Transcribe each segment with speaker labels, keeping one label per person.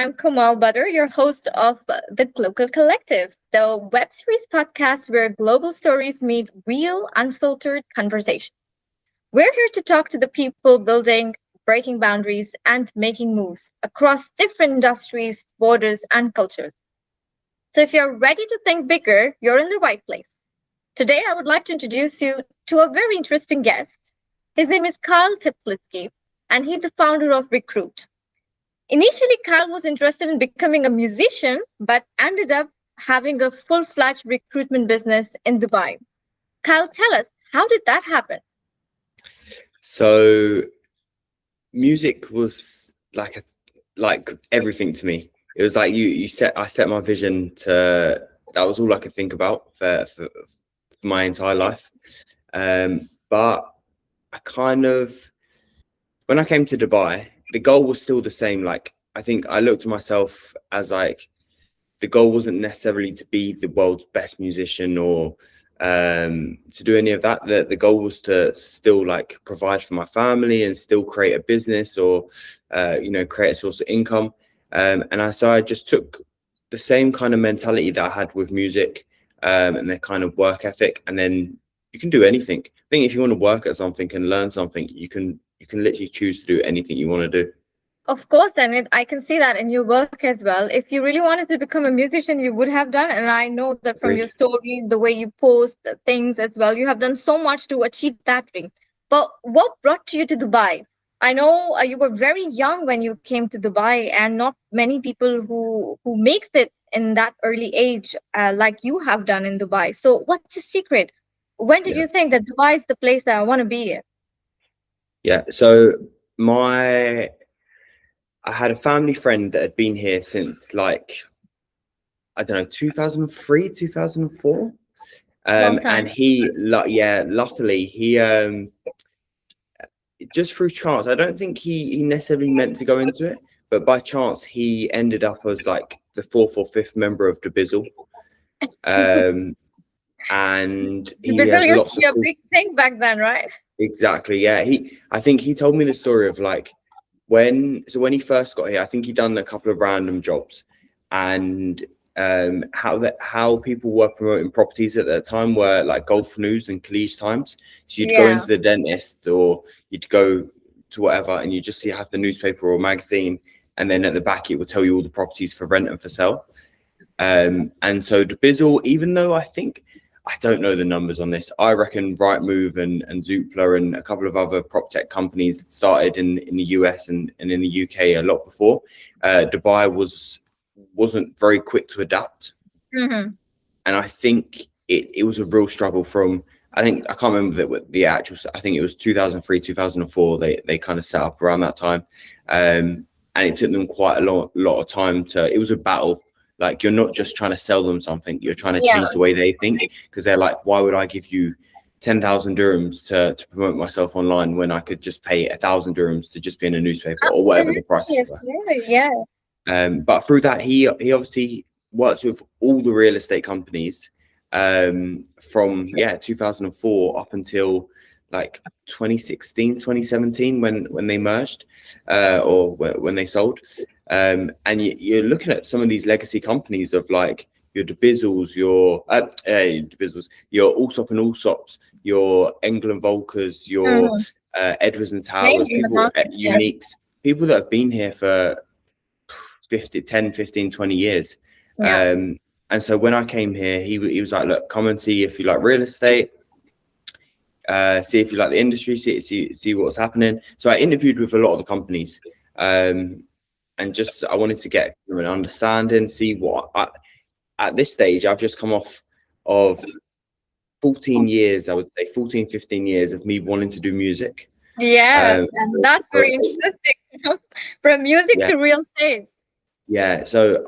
Speaker 1: I'm Komal Badar, your host of the Glocal Collective, the web series podcast where global stories meet real, unfiltered conversation. We're here to talk to the people building, breaking boundaries, and making moves across different industries, borders, and cultures. So if you're ready to think bigger, you're in the right place. Today, I would like to introduce you to a very interesting guest. His name is Kyel Teplizki, and he's the founder of Recruit. Initially, Kyl was interested in becoming a musician, but ended up having a full fledged recruitment business in Dubai. Kyl, tell us, how did that happen?
Speaker 2: So music was like everything to me. It was like I set my vision to, that was all I could think about for my entire life. But I kind of, when I came to Dubai, the goal was still the same. Like, I think I looked at myself as like, the goal wasn't necessarily to be the world's best musician or to do any of that. The goal was to still like provide for my family and still create a business or create a source of income. So I just took the same kind of mentality that I had with music and the kind of work ethic, and then you can do anything. I think if you want to work at something and learn something, you can literally choose to do anything you want to do.
Speaker 1: Of course, and I can see that in your work as well. If you really wanted to become a musician, you would have done. And I know that from your
Speaker 2: Agreed.
Speaker 1: stories, the way you post things as well, you have done so much to achieve that dream. But what brought you to Dubai? I know you were very young when you came to Dubai, and not many people who makes it in that early age like you have done in Dubai. So what's your secret? When did
Speaker 2: Yeah.
Speaker 1: you think that Dubai is the place that I want to be in?
Speaker 2: Yeah. So my I had a family friend that had been here since like, I don't know, 2003, 2004.
Speaker 1: Long
Speaker 2: And
Speaker 1: time.
Speaker 2: luckily he just through chance, I don't think he necessarily meant to go into it, but by chance he ended up as like the fourth or fifth member of the Bizzle. And
Speaker 1: The
Speaker 2: he
Speaker 1: Brazil
Speaker 2: has
Speaker 1: used to
Speaker 2: lots
Speaker 1: be
Speaker 2: of
Speaker 1: a
Speaker 2: cool.
Speaker 1: big thing back then, right?
Speaker 2: Exactly, yeah. I think he told me the story of like when he first got here, I think he done a couple of random jobs, and how people were promoting properties at that time were like Golf News and Khaleej Times. So you'd go
Speaker 1: Yeah.
Speaker 2: into the dentist or you'd go to whatever, and you just see have the newspaper or magazine, and then at the back it would tell you all the properties for rent and for sale. And so the Bizzle, even though I don't know the numbers on this, I reckon Rightmove and Zoopla and a couple of other prop tech companies started in the US and in the UK a lot before. Dubai wasn't very quick to adapt.
Speaker 1: Hmm.
Speaker 2: And I think it was a real struggle from, I can't remember the actual, I think it was 2003, 2004, they kind of set up around that time. And it took them quite a lot of time it was a battle. Like, you're not just trying to sell them something, you're trying to
Speaker 1: Yeah.
Speaker 2: change the way they think, because they're like, why would I give you 10,000 dirhams to promote myself online when I could just pay 1,000 dirhams to just be in a newspaper or whatever the prices
Speaker 1: Absolutely,
Speaker 2: were.
Speaker 1: absolutely, yeah.
Speaker 2: But through that, he obviously worked with all the real estate companies from 2004 up until like 2016, 2017 when they merged or when they sold. And you're looking at some of these legacy companies of like your DeBizzles, your Allsop and Allsops, your England Volkers, your
Speaker 1: Hmm.
Speaker 2: Edwards and
Speaker 1: Names
Speaker 2: Towers,
Speaker 1: in the
Speaker 2: people
Speaker 1: market,
Speaker 2: at
Speaker 1: yeah.
Speaker 2: Uniques, people that have been here for 10, 15, 20 years.
Speaker 1: Yeah.
Speaker 2: And so when I came here, he was like, look, come and see if you like real estate, see if you like the industry, see what's happening. So I interviewed with a lot of the companies, and just I wanted to get an understanding, see at this stage I've just come off of 14 years, I would say 14, 15 years of me wanting to do music.
Speaker 1: Yes,
Speaker 2: Um,
Speaker 1: and that's very interesting. From music
Speaker 2: yeah,
Speaker 1: to real estate.
Speaker 2: yeah. So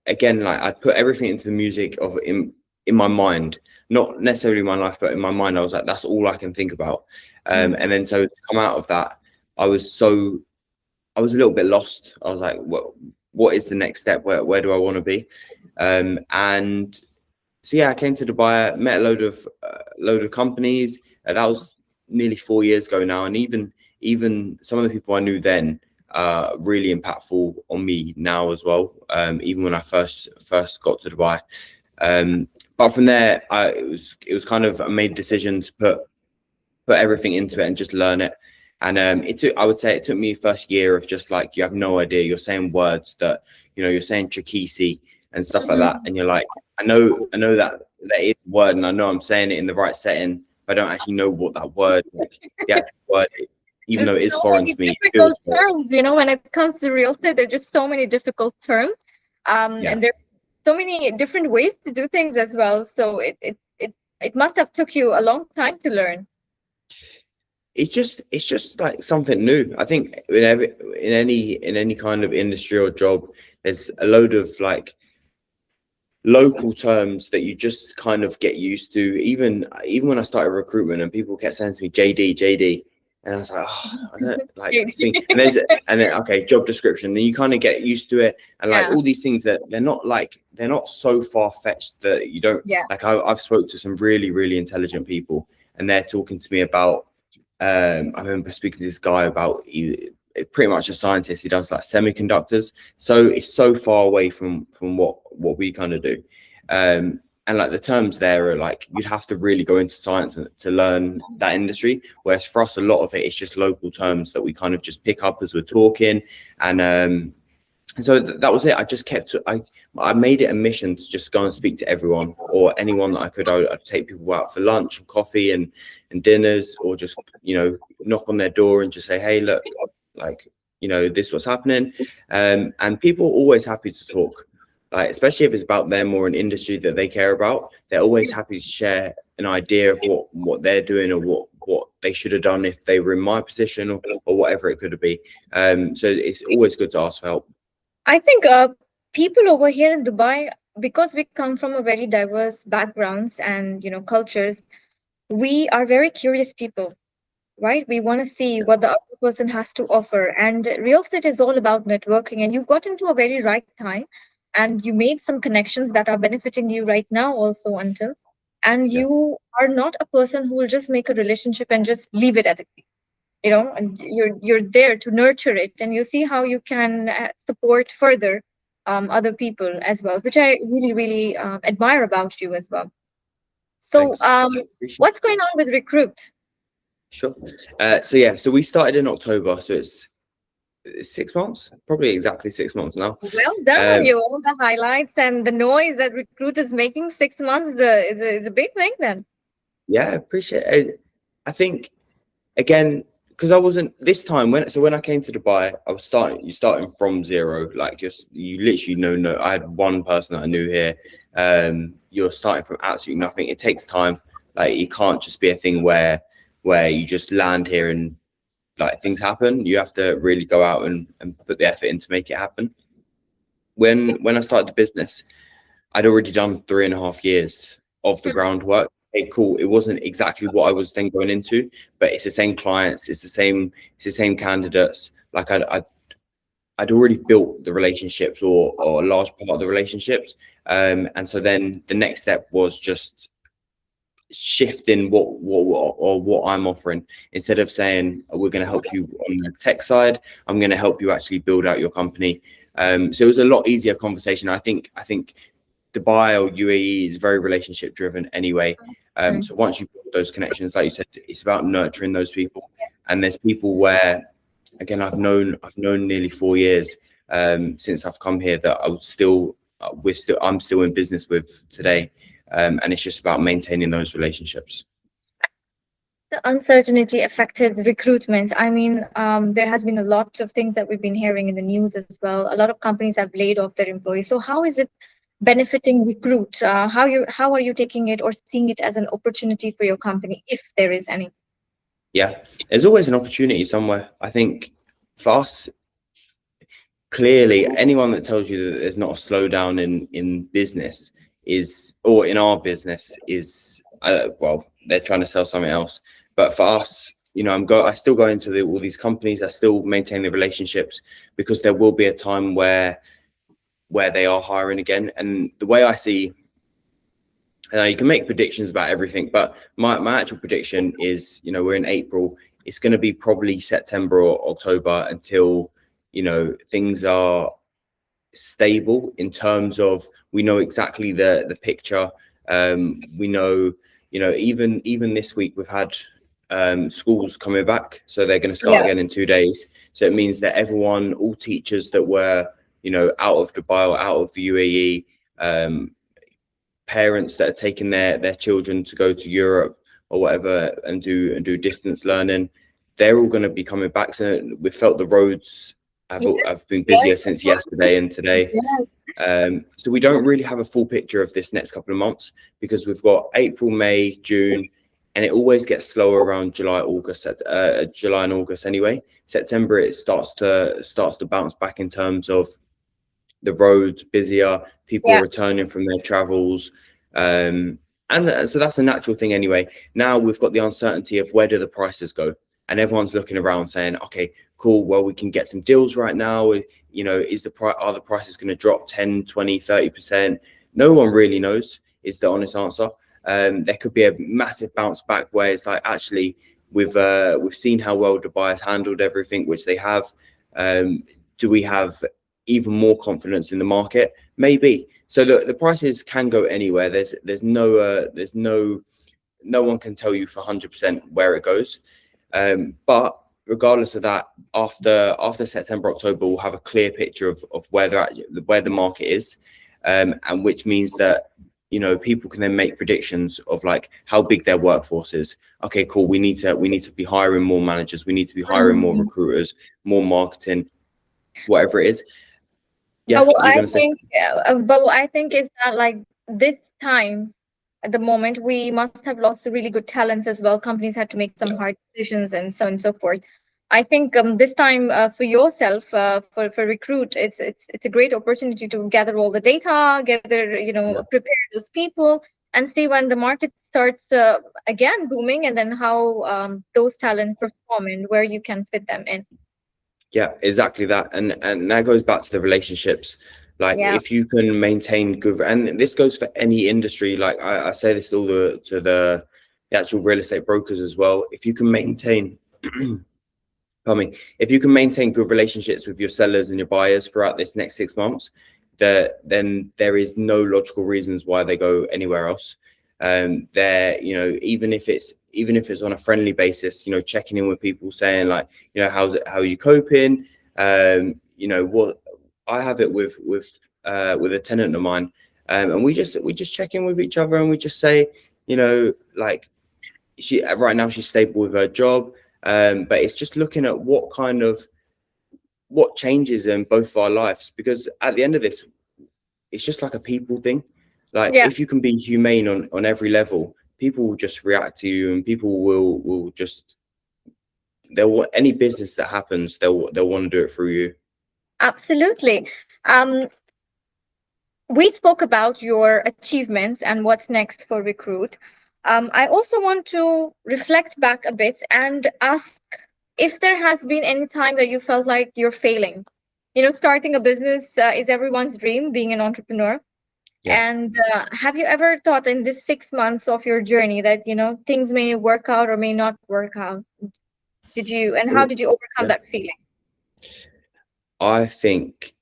Speaker 2: again, like I put everything into the music in my mind, not necessarily my life, but in my mind, I was like, that's all I can think about.
Speaker 1: Mm.
Speaker 2: And then so to come out of that, I was a little bit lost. I was like, what is the next step? Where do I want to be? And so yeah, I came to Dubai, met a load of companies. That was nearly 4 years ago now, and even some of the people I knew then, really impactful on me now as well. Even when I first got to Dubai. But from there, it was kind of, I made a decision to put everything into it and just learn it. And I would say it took me first year of just like, you have no idea. You're saying words that, you're saying Chakisi and stuff like that. And you're like, I know that is a word, and I know I'm saying it in the right setting, but I don't actually know what that word, like the actual word, even
Speaker 1: There's
Speaker 2: though it is
Speaker 1: so
Speaker 2: foreign
Speaker 1: many
Speaker 2: to me. It feels
Speaker 1: difficult terms, when it comes to real estate, there's just so many difficult terms.
Speaker 2: yeah.
Speaker 1: And there are so many different ways to do things as well. So it must have took you a long time to learn.
Speaker 2: It's just like something new. I think in any kind of industry or job, there's a load of like local terms that you just kind of get used to. Even when I started recruitment and people kept saying to me JD, and I was like, oh, I don't like think. And then okay, job description, and you kind of get used to it. And like
Speaker 1: Yeah.
Speaker 2: all these things that they're not so far fetched that you don't
Speaker 1: Yeah.
Speaker 2: like. I've spoke to some really intelligent people, and they're talking to me about. I remember speaking to this guy about pretty much a scientist. He does like semiconductors, so it's so far away from what we kind of do. And like the terms there are like, you'd have to really go into science to learn that industry, whereas for us a lot of it is just local terms that we kind of just pick up as we're talking. And so that was it. I just I made it a mission to just go and speak to everyone or anyone that I could. I'd take people out for lunch and coffee and dinners, or just knock on their door and just say, hey, look, like this what's happening. And people are always happy to talk, like especially if it's about them or an industry that they care about. They're always happy to share an idea of what they're doing, or what they should have done if they were in my position, or whatever it could be. So it's always good to ask for help.
Speaker 1: I think people over here in Dubai, because we come from a very diverse backgrounds and cultures, we are very curious people, right? We want to see what the other person has to offer. And real estate is all about networking. And you got into a very right time, and you made some connections that are benefiting you right now also until. And
Speaker 2: Yeah.
Speaker 1: you are not a person who will just make a relationship and just leave it at it. And you're there to nurture it, and you see how you can support further other people as well, which I really admire about you as well. So
Speaker 2: Thanks. Appreciate it.
Speaker 1: what's going on with Recruit?
Speaker 2: Sure. So yeah, so we started in October, so it's 6 months, probably exactly 6 months now.
Speaker 1: Well done on
Speaker 2: Um,
Speaker 1: you. All the highlights and the noise that Recruit is making. 6 months is a big thing then.
Speaker 2: yeah, appreciate it. I think again, because I wasn't this time when I came to Dubai, you're starting from zero. Like you literally know no. I had one person that I knew here. You're starting from absolutely nothing. It takes time. Like it can't just be a thing where you just land here and like things happen. You have to really go out and put the effort in to make it happen. When I started the business, I'd already done 3.5 years of the groundwork. Okay, cool. It wasn't exactly what I was then going into, but it's the same clients, it's the same candidates. Like I'd already built the relationships, or a large part of the relationships. And so then the next step was just shifting what I'm offering. Instead of saying we're going to help you on the tech side, I'm going to help you actually build out your company. So it was a lot easier conversation. I think Dubai or UAE is very relationship driven anyway. So once you build those connections, like you said, it's about nurturing those people. And there's people where, again, I've known nearly 4 years since I've come here, that I'm still in business with today. And it's just about maintaining those relationships.
Speaker 1: The uncertainty affected recruitment. I mean, there has been a lot of things that we've been hearing in the news as well. A lot of companies have laid off their employees. So how is it benefiting Recruit? How are you taking it or seeing it as an opportunity for your company, if there is any?
Speaker 2: Yeah, there's always an opportunity somewhere. I think for us, clearly, anyone that tells you that there's not a slowdown in business or in our business is, well, they're trying to sell something else. But for us, I still go into all these companies. I still maintain the relationships, because there will be a time where they are hiring again. And the way I see, you can make predictions about everything, but my actual prediction is, we're in April. It's going to be probably September or October until things are stable in terms of we know exactly the picture. We know, even this week we've had schools coming back, so they're going to start
Speaker 1: Yeah.
Speaker 2: again in 2 days. So it means that everyone, all teachers that were, out of Dubai or out of the UAE, parents that are taking their children to go to Europe or whatever and do distance learning, they're all going to be coming back. So we felt the roads have been
Speaker 1: Yes,
Speaker 2: busier since yesterday and today.
Speaker 1: yes,
Speaker 2: So we don't really have a full picture of this next couple of months because we've got April, May, June, and it always gets slower around July, August, July and August anyway. September it starts to bounce back in terms of the roads busier, people
Speaker 1: yeah,
Speaker 2: returning from their travels. And so that's a natural thing anyway. Now we've got the uncertainty of where do the prices go, and everyone's looking around saying, okay, cool, well, we can get some deals right now. Is the price, are the prices going to drop 10, 20, 30%? No one really knows is the honest answer. There could be a massive bounce back where it's like, actually, we've seen how well Dubai has handled everything, which they have. Do we have even more confidence in the market? Maybe. So the prices can go anywhere. There's no one can tell you for 100% where it goes. But regardless of that, after September, October, we'll have a clear picture of where they're at, where the market is, and which means that people can then make predictions of like how big their workforce is. Okay, cool. We need to be hiring more managers. We need to be hiring more
Speaker 1: mhm.
Speaker 2: recruiters, more marketing, whatever it is.
Speaker 1: But
Speaker 2: Yeah,
Speaker 1: what
Speaker 2: you're
Speaker 1: I
Speaker 2: gonna say
Speaker 1: think,
Speaker 2: something?
Speaker 1: but what I think is that like this time at the moment, we must have lost really good talents as well. Companies had to make some
Speaker 2: Yeah,
Speaker 1: hard decisions and so on and so forth. I think this time for yourself, for Recruit, it's a great opportunity to gather all the data, gather,
Speaker 2: yeah,
Speaker 1: prepare those people, and see when the market starts again booming, and then how those talent perform and where you can fit them in.
Speaker 2: yeah, exactly that. And that goes back to the relationships. Like
Speaker 1: Yeah,
Speaker 2: if you can maintain good, and this goes for any industry. Like I say this to the actual real estate brokers as well. If you can maintain, pardon me, if you can maintain good relationships with your sellers and your buyers throughout this next 6 months, then there is no logical reasons why they go anywhere else. There, even if it's on a friendly basis, checking in with people, saying like, how are you coping? What I have it with a tenant of mine, and we just check in with each other, and we just say, like, she right now she's stable with her job, but it's just looking at what changes in both of our lives, because at the end of this, it's just like a people thing. Like
Speaker 1: yeah.
Speaker 2: if you can be humane on every level, people will just react to you, and people will just, they'll want any business that happens, they'll want to do it through you.
Speaker 1: Absolutely. Um, we spoke about your achievements and what's next for Recruit. I also want to reflect back a bit and ask if there has been any time that you felt like you're failing. Starting a business is everyone's dream, being an entrepreneur.
Speaker 2: Yeah.
Speaker 1: And have you ever thought in this 6 months of your journey that, things may work out or may not work out? And how
Speaker 2: Oh,
Speaker 1: did you overcome
Speaker 2: yeah.
Speaker 1: that feeling?
Speaker 2: I think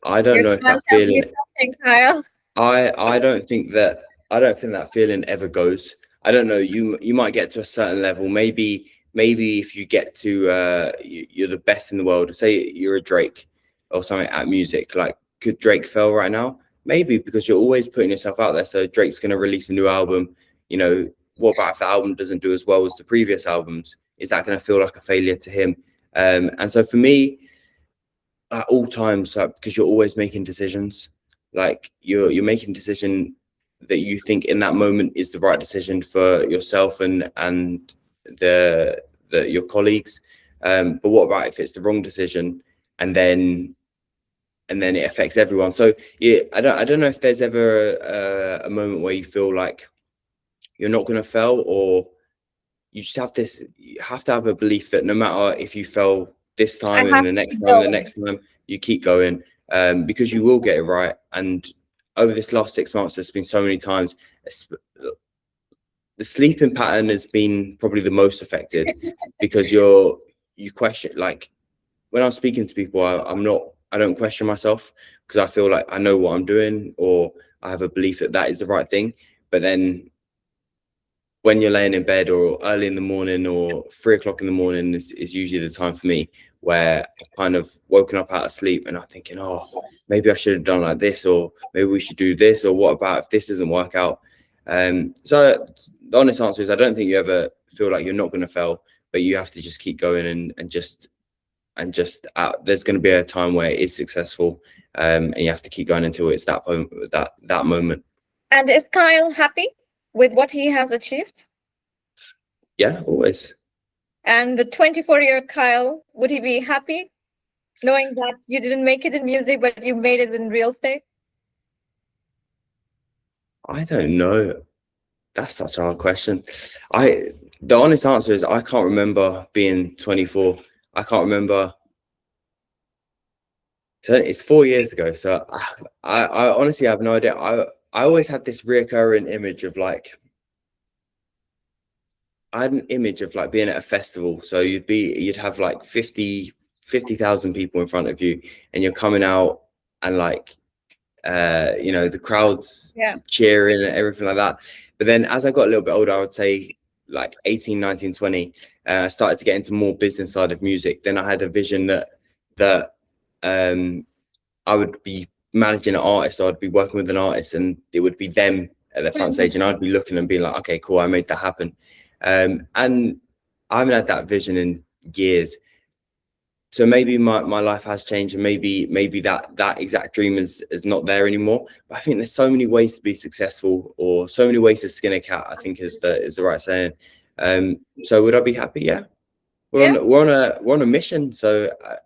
Speaker 2: I don't
Speaker 1: Your
Speaker 2: know if
Speaker 1: smile
Speaker 2: that
Speaker 1: tells me
Speaker 2: feeling
Speaker 1: something, Kyle.
Speaker 2: I don't think that feeling ever goes. I don't know. You might get to a certain level. Maybe if you get to you're the best in the world. Say you're a Drake or something at music. Like, could Drake fail right now? Maybe, because you're always putting yourself out there. So Drake's going to release a new album. What about if the album doesn't do as well as the previous albums? Is that going to feel like a failure to him? And so for me, at all times, like, because you're always making decisions, like you're making a decision that you think in that moment is the right decision for yourself and your colleagues. But what about if it's the wrong decision, and then it affects everyone? So yeah, I don't know if there's ever a moment where you feel like you're not going to fail, or you have to have a belief that no matter if you fail this
Speaker 1: I
Speaker 2: time and
Speaker 1: have
Speaker 2: the
Speaker 1: to
Speaker 2: next
Speaker 1: keep
Speaker 2: time and the
Speaker 1: going.
Speaker 2: next time, you keep going, because you will get it right. And over this last 6 months, there's been so many times the sleeping pattern has been probably the most affected, because you question, like, when I'm speaking to people, I don't question myself because I feel like I know what I'm doing, or I have a belief that that is the right thing. But then when you're laying in bed or early in the morning or 3 o'clock in the morning is usually the time for me where I've kind of woken up out of sleep and I'm thinking, oh, maybe I should have done like this, or maybe we should do this, or what about if this doesn't work out? So the honest answer is I don't think you ever feel like you're not going to fail, but you have to just keep going and just there's going to be a time where it is successful, and you have to keep going until it's that moment.
Speaker 1: And is Kyle happy with what he has achieved?
Speaker 2: Yeah, always.
Speaker 1: And the 24-year Kyle, would he be happy knowing that you didn't make it in music, but you made it in real estate?
Speaker 2: I don't know. That's such a hard question. The honest answer is I can't remember being 24. I can't remember. So it's 4 years ago. So I honestly have no idea. I always had this reoccurring image of like, I had an image of like being at a festival. So you'd have like 50,000 people in front of you, and you're coming out and like, the crowds cheering and everything like that. But then as I got a little bit older, I would say like 18, 19, 20, I started to get into more business side of music. Then I had a vision that I would be managing an artist. So I'd be working with an artist and it would be them at the front stage, and I'd be looking and being like, okay, cool, I made that happen. And I haven't had that vision in years. So maybe my life has changed, and maybe that exact dream is not there anymore. But I think there's so many ways to be successful, or so many ways to skin a cat, I think is the right saying. So would I be happy? Yeah. We're on a mission. So I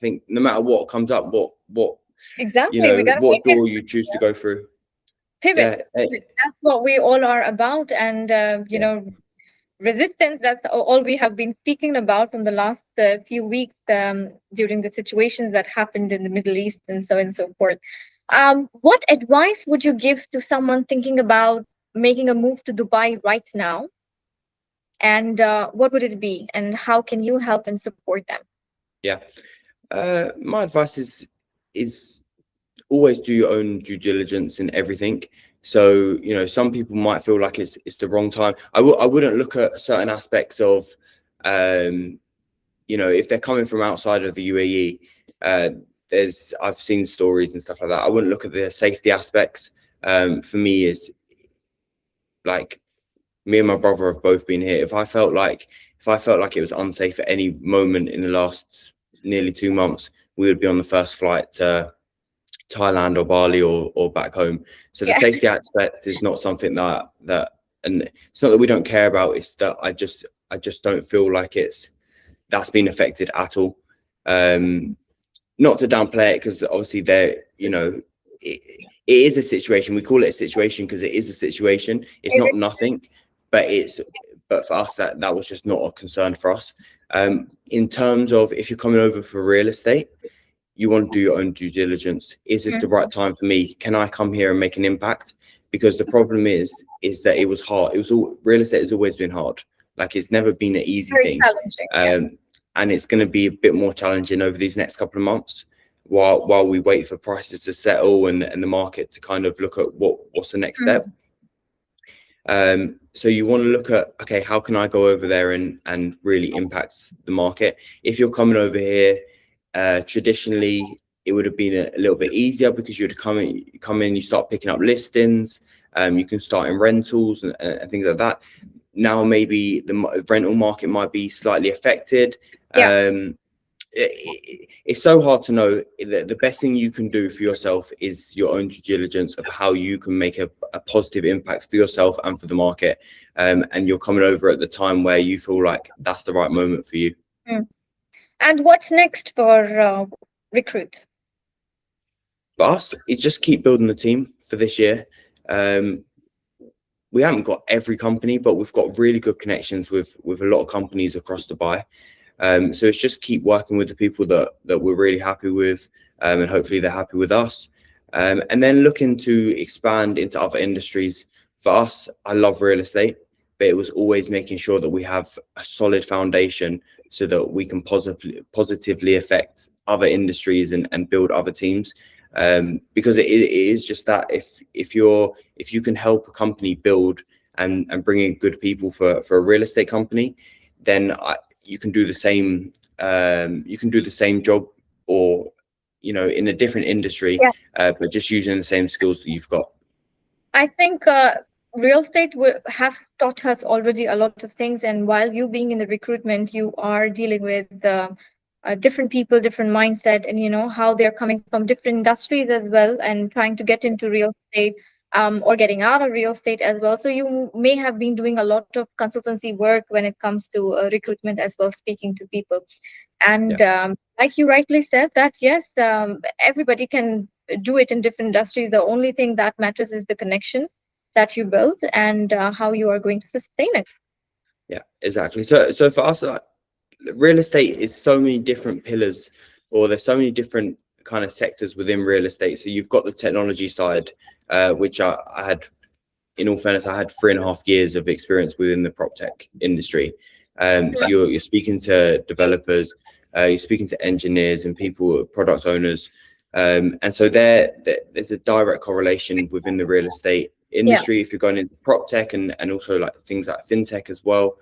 Speaker 2: think no matter what comes up, what
Speaker 1: Exactly. We gotta
Speaker 2: what
Speaker 1: make it
Speaker 2: door you choose to go through.
Speaker 1: pivot.
Speaker 2: Yeah.
Speaker 1: That's what we all are about. And resistance, that's all we have been speaking about from the last few weeks, during the situations that happened in the Middle East and so on and so forth. What advice would you give to someone thinking about making a move to Dubai right now? And what would it be? And how can you help and support them?
Speaker 2: Yeah. My advice is always do your own due diligence in everything. So, some people might feel like it's the wrong time. I wouldn't look at certain aspects of, if they're coming from outside of the UAE, I've seen stories and stuff like that. I wouldn't look at the safety aspects. For me is like, me and my brother have both been here. If I felt like it was unsafe at any moment in the last nearly 2 months, we would be on the first flight to Thailand or Bali or back home. So the safety aspect is not something that and it's not that we don't care about, it's that I just don't feel like that's been affected at all. Not to downplay it, because obviously it is a situation. We call it a situation because it is a situation. It's not nothing, but for us that was just not a concern for us. In terms of if you're coming over for real estate, you want to do your own due diligence. Is this the right time for me? Can I come here and make an impact? Because the problem is that it was hard. Real estate has always been hard. Like, it's never been an easy thing. And it's going to be a bit more challenging over these next couple of months while we wait for prices to settle and the market to kind of look at what's the next step. So you want to look at, okay, how can I go over there and really impact the market? If you're coming over here, traditionally it would have been a little bit easier because you'd come in, you start picking up listings, you can start in rentals and things like that. Now maybe the rental market might be slightly affected. It's so hard to know. The best thing you can do for yourself is your own due diligence of how you can make a positive impact for yourself and for the market. And you're coming over at the time where you feel like that's the right moment for you.
Speaker 1: And what's next for Recruit?
Speaker 2: For us, it's just keep building the team for this year. We haven't got every company, but we've got really good connections with a lot of companies across Dubai. So it's just keep working with the people that we're really happy with, and hopefully they're happy with us. And then looking to expand into other industries. For us, I love real estate. but it was always making sure that we have a solid foundation so that we can positively affect other industries and build other teams. Because it is just that if you can help a company build and bring in good people for a real estate company, then you can do the same. You can do the same job, or in a different industry,
Speaker 1: Yeah.
Speaker 2: but just using the same skills that you've got.
Speaker 1: I think real estate have taught us already a lot of things. And while you being in the recruitment, you are dealing with different people, different mindset, and how they're coming from different industries as well, and trying to get into real estate, or getting out of real estate as well. So you may have been doing a lot of consultancy work when it comes to recruitment as well, speaking to people.
Speaker 2: Yeah.
Speaker 1: And like you rightly said, that yes, everybody can do it in different industries. The only thing that matters is the connection that you build, and how you are going to sustain it.
Speaker 2: Yeah, exactly. So for us, like, real estate is so many different pillars, or there's so many different kind of sectors within real estate. So you've got the technology side, which I had, in all fairness, I had 3.5 years of experience within the prop tech industry. So
Speaker 1: Right.
Speaker 2: you're speaking to developers, you're speaking to engineers and people, product owners, and so there's a direct correlation within the real estate
Speaker 1: Yeah.
Speaker 2: industry if you're going into prop tech, and also like things like fintech as well.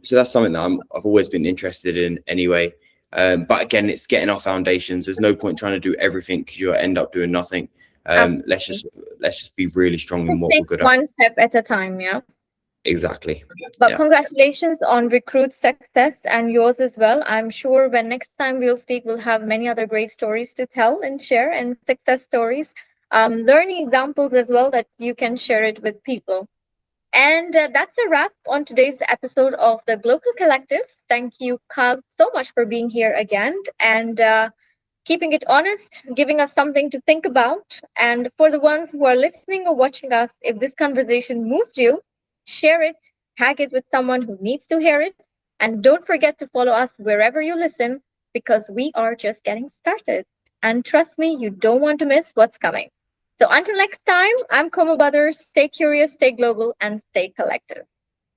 Speaker 2: So that's something that I've always been interested in anyway. But again, it's getting our foundations. There's no point trying to do everything because you'll end up doing nothing. Let's
Speaker 1: Absolutely.
Speaker 2: just be really strong in
Speaker 1: Just
Speaker 2: what
Speaker 1: take
Speaker 2: we're good at.
Speaker 1: one step at a time. Yeah.
Speaker 2: Exactly.
Speaker 1: But
Speaker 2: Yeah.
Speaker 1: congratulations on Recruit's success and yours as well. I'm sure when next time we'll speak, we'll have many other great stories to tell and share, and success stories, learning examples as well that you can share it with people. And that's a wrap on today's episode of the Glocal Collective. Thank you, Carl, so much for being here again, and keeping it honest, giving us something to think about. And for the ones who are listening or watching us, if this conversation moved you, share it, tag it with someone who needs to hear it. And don't forget to follow us wherever you listen, because we are just getting started. And trust me, you don't want to miss what's coming. So until next time, I'm Komal Badar. Stay curious, stay global, and stay collective.